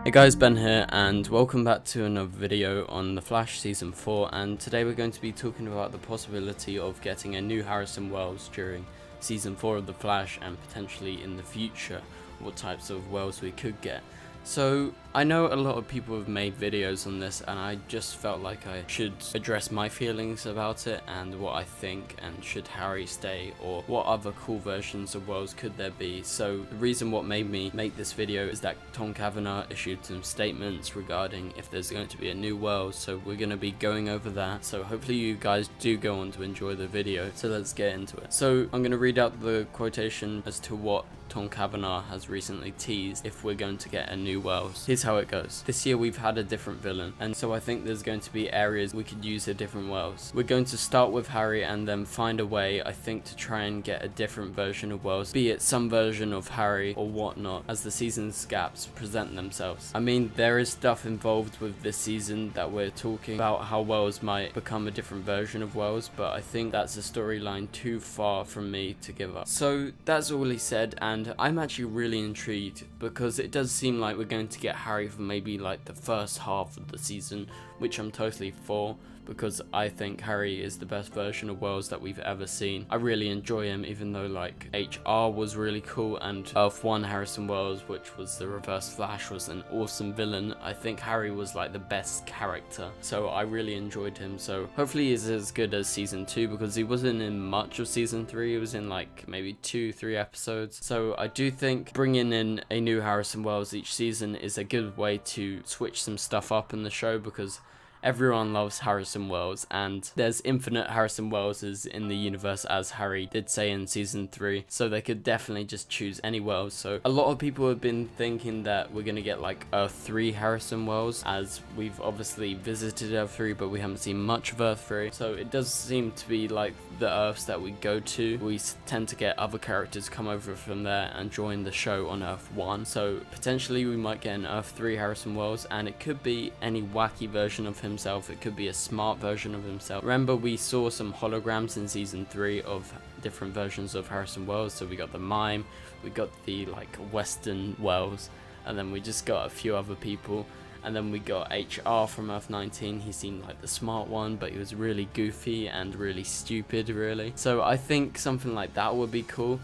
Hey guys, Ben here and welcome back to another video on The Flash Season 4, and today we're going to be talking about the possibility of getting a new Harrison Wells during Season 4 of The Flash and potentially in the future what types of Wells we could get. So I know a lot of people have made videos on this and I just felt like I should address my feelings about it and what I think, and should Harry stay or what other cool versions of Wells could there be. So the reason what made me make this video is that Tom Cavanagh issued some statements regarding if there's going to be a new Wells, so we're going to be going over that. So hopefully you guys do go on to enjoy the video, so let's get into it. So I'm going to read out the quotation as to what Tom Cavanagh has recently teased if we're going to get a new Wells. Here's how it goes. This year we've had a different villain, and so I think there's going to be areas we could use a different Wells. We're going to start with Harry and then find a way, I think, to try and get a different version of Wells, be it some version of Harry or whatnot, as the season's gaps present themselves. I mean, there is stuff involved with this season that we're talking about how Wells might become a different version of Wells, but I think that's a storyline too far from me to give up. So that's all he said, and I'm actually really intrigued because it does seem like we're going to get Harry for maybe like the first half of the season, which I'm totally for, because I think Harry is the best version of Wells that we've ever seen. I really enjoy him, even though like HR was really cool and Earth 1 Harrison Wells, which was the Reverse Flash, was an awesome villain. I think Harry was like the best character, so I really enjoyed him. So hopefully he's as good as season 2, because he wasn't in much of season 3, he was in like maybe 2-3 episodes. So I do think bringing in a new Harrison Wells each season is a good way to switch some stuff up in the show, because everyone loves Harrison Wells, and there's infinite Harrison Welleses in the universe, as Harry did say in season 3, so they could definitely just choose any Wells. So a lot of people have been thinking that we're gonna get like Earth 3 Harrison Wells, as we've obviously visited Earth 3 but we haven't seen much of Earth 3, so it does seem to be like the Earths that we go to, we tend to get other characters come over from there and join the show on Earth 1. So potentially we might get an Earth 3 Harrison Wells, and it could be any wacky version of himself, it could be a smart version of himself. Remember, we saw some holograms in season 3 of different versions of Harrison Wells, so we got the mime, we got the like Western Wells, and then we just got a few other people. And then we got HR from Earth 19, he seemed like the smart one, but he was really goofy and really stupid, really. So I think something like that would be cool.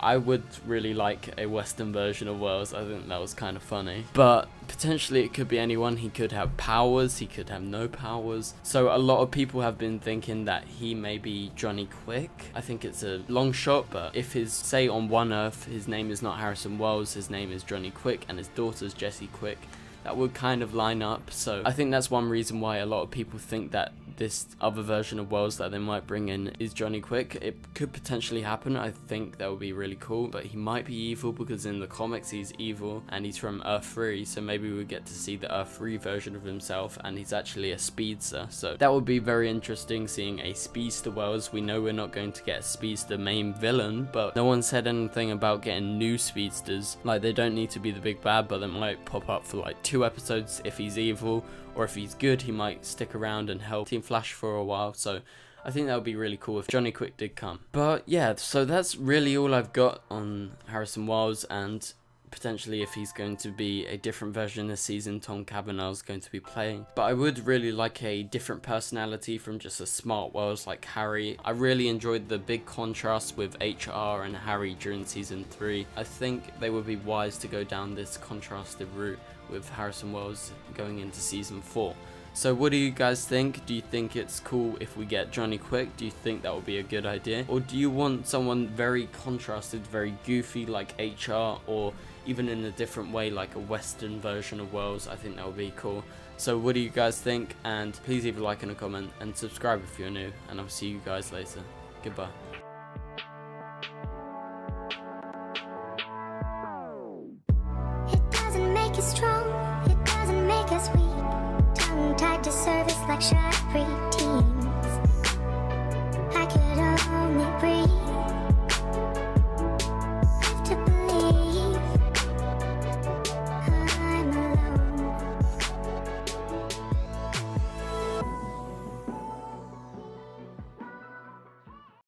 I would really like a Western version of Wells, I think that was kind of funny. But potentially it could be anyone, he could have powers, he could have no powers. So a lot of people have been thinking that he may be Johnny Quick. I think it's a long shot, but if his, say on one Earth, his name is not Harrison Wells, his name is Johnny Quick, and his daughter's Jessie Quick, that would kind of line up. So I think that's one reason why a lot of people think that this other version of Wells that they might bring in is Johnny Quick. It could potentially happen, I think that would be really cool, but he might be evil because in the comics he's evil and he's from Earth 3, so maybe we get to see the Earth 3 version of himself and he's actually a speedster. So that would be very interesting, seeing a speedster Wells. We know we're not going to get a speedster main villain, but no one said anything about getting new speedsters. Like, they don't need to be the big bad, but they might pop up for like 2 episodes if he's evil, or if he's good he might stick around and help Team Flash for a while. So I think that would be really cool if Johnny Quick did come. But yeah, so that's really all I've got on Harrison Wells, and potentially if he's going to be a different version this season Tom Cavanagh's going to be playing. But I would really like a different personality from just a smart Wells like Harry. I really enjoyed the big contrast with HR and Harry during season 3. I think they would be wise to go down this contrasted route with Harrison Wells going into season 4. So what do you guys think? Do you think it's cool if we get Johnny Quick? Do you think that would be a good idea? Or do you want someone very contrasted, very goofy like HR, or even in a different way like a Western version of Wells? I think that would be cool. So what do you guys think? And please leave a like and a comment and subscribe if you're new, and I'll see you guys later. Goodbye.